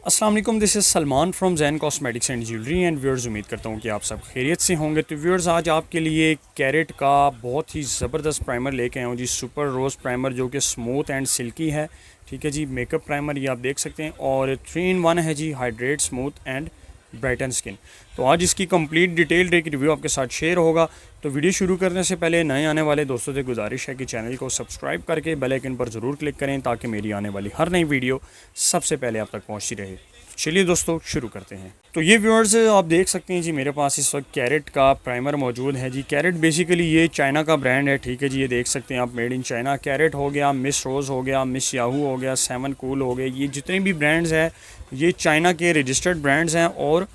अस्सलाम वालेकुम, this is Salman from Jain cosmetics and jewellery and viewers. उम्मीद करता हूँ कि आप सब खैरियत से होंगे। तो व्यूअर्स, आज आपके लिए कैरेट का बहुत ही ज़बरदस्त प्राइमर लेके आया हूँ जी। सुपर रोज़ प्राइमर जो कि स्मूथ एंड सिल्की है। ठीक है जी, मेकअप प्राइमर ये आप देख सकते हैं और 3 in 1 है जी, hydrate, smooth and brighten skin. तो आज इसकी कंप्लीट डिटेल्ड एक रिव्यू आपके साथ शेयर होगा। तो वीडियो शुरू करने से पहले नए आने वाले दोस्तों से गुजारिश है कि चैनल को सब्सक्राइब करके बेल आइकन पर ज़रूर क्लिक करें ताकि मेरी आने वाली हर नई वीडियो सबसे पहले आप तक पहुंचती रहे। चलिए दोस्तों, शुरू करते हैं। तो ये व्यूअर्स, आप देख सकते हैं जी, मेरे पास इस वक्त कैरेट का प्राइमर मौजूद है जी। कैरेट बेसिकली ये चाइना का ब्रांड है। ठीक है जी, ये देख सकते हैं आप, मेड इन चाइना। कैरेट हो गया, मिस रोज़ हो गया, मिस याहू हो गया, 7 कूल हो गए, ये जितने भी ब्रांड्स हैं ये चाइना के रजिस्टर्ड ब्रांड्स हैं और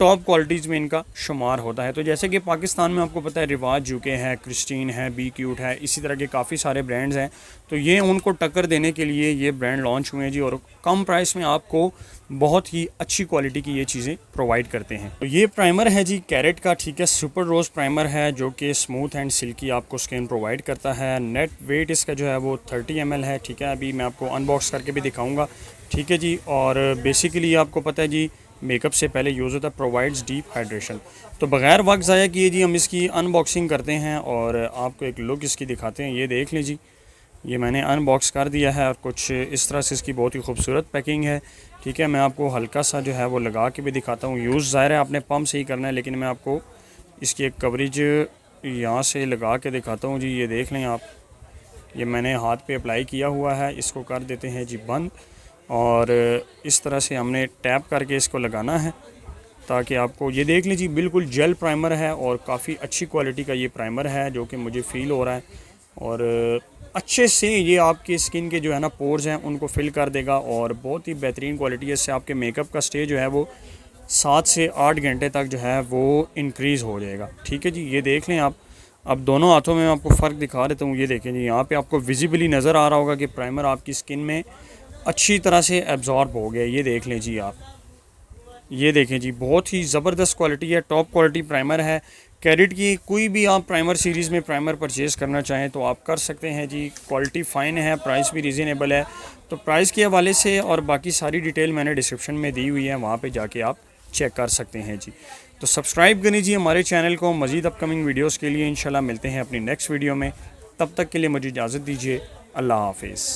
टॉप क्वालिटीज़ में इनका शुमार होता है। तो जैसे कि पाकिस्तान में आपको पता है रिवाज जुके है, क्रिस्टीन है, बी क्यूट है, इसी तरह के काफ़ी सारे ब्रांड्स हैं। तो ये उनको टक्कर देने के लिए ये ब्रांड लॉन्च हुए हैं जी, और कम प्राइस में आपको बहुत ही अच्छी क्वालिटी की ये चीज़ें प्रोवाइड करते हैं। तो ये प्राइमर है जी कैरेट का। ठीक है, सुपर रोज़ प्राइमर है जो कि स्मूथ एंड सिल्की आपको स्किन प्रोवाइड करता है। नेट वेट इसका जो है वो 30 ml है। ठीक है, अभी मैं आपको अनबॉक्स करके भी दिखाऊँगा। ठीक है जी, और बेसिकली आपको पता है जी, मेकअप से पहले यूज़ होता है, प्रोवाइड्स डीप हाइड्रेशन। तो बग़ैर वक्त ज़ाया किए जी हम इसकी अनबॉक्सिंग करते हैं और आपको एक लुक इसकी दिखाते हैं। ये देख लीजिए, ये मैंने अनबॉक्स कर दिया है और कुछ इस तरह से इसकी बहुत ही खूबसूरत पैकिंग है। ठीक है, मैं आपको हल्का सा जो है वो लगा के भी दिखाता हूँ। यूज़ ज़ाहिर है आपने पम्प से ही करना है, लेकिन मैं आपको इसकी एक कवरेज यहाँ से लगा के दिखाता हूँ जी। ये देख लें आप, ये मैंने हाथ पे अप्लाई किया हुआ है। इसको कर देते हैं जी बंद, और इस तरह से हमने टैप करके इसको लगाना है ताकि आपको ये देख लीजिए, बिल्कुल जेल प्राइमर है और काफ़ी अच्छी क्वालिटी का ये प्राइमर है जो कि मुझे फ़ील हो रहा है। और अच्छे से ये आपकी स्किन के जो है ना पोर्स हैं उनको फिल कर देगा और बहुत ही बेहतरीन क्वालिटी है। इससे आपके मेकअप का स्टे जो है वो 7 से 8 घंटे तक जो है वो इंक्रीज़ हो जाएगा। ठीक है जी, ये देख लें आप। अब दोनों हाथों में मैं आपको फ़र्क दिखा देता हूँ। ये देखें जी, यहाँ पे आपको विजिबली नज़र आ रहा होगा कि प्राइमर आपकी स्किन में अच्छी तरह से एब्जॉर्ब हो गया। ये देख लें जी आप, ये देखें जी, बहुत ही ज़बरदस्त क्वालिटी है, टॉप क्वालिटी प्राइमर है कैरेट की। कोई भी आप प्राइमर सीरीज़ में प्राइमर परचेज़ करना चाहें तो आप कर सकते हैं जी। क्वालिटी फ़ाइन है, प्राइस भी रीज़नेबल है। तो प्राइस के हवाले से और बाकी सारी डिटेल मैंने डिस्क्रिप्शन में दी हुई है, वहाँ पे जाके आप चेक कर सकते हैं जी। तो सब्सक्राइब कर लीजिए हमारे चैनल को मज़ीद अपकमिंग वीडियोज़ के लिए। इंशाल्लाह मिलते हैं अपनी नेक्स्ट वीडियो में, तब तक के लिए मुझे इजाज़त दीजिए। अल्लाह हाफिज़।